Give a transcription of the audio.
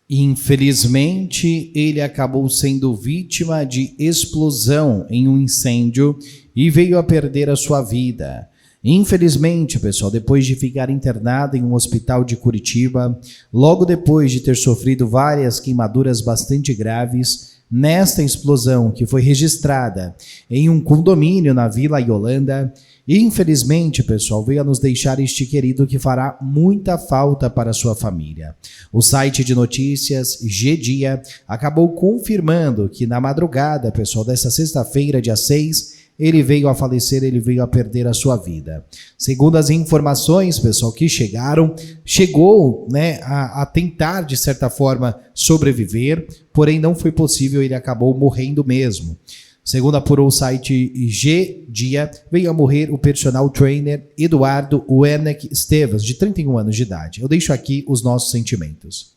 Infelizmente, ele acabou sendo vítima de explosão em um incêndio e veio a perder a sua vida. Infelizmente, pessoal, depois de ficar internado em um hospital de Curitiba, logo depois de ter sofrido várias queimaduras bastante graves, nesta explosão que foi registrada em um condomínio na Vila Yolanda, infelizmente, pessoal, veio a nos deixar este querido que fará muita falta para sua família. O site de notícias G-Dia acabou confirmando que na madrugada, pessoal, dessa sexta-feira, dia 6, ele veio a falecer, ele veio a perder a sua vida. Segundo as informações, pessoal, que chegou, né, a tentar, de certa forma, sobreviver, porém não foi possível, ele acabou morrendo mesmo. Segundo apurou o site G-Dia, veio a morrer o personal trainer Eduardo Werneck Esteves, de 31 anos de idade. Eu deixo aqui os nossos sentimentos.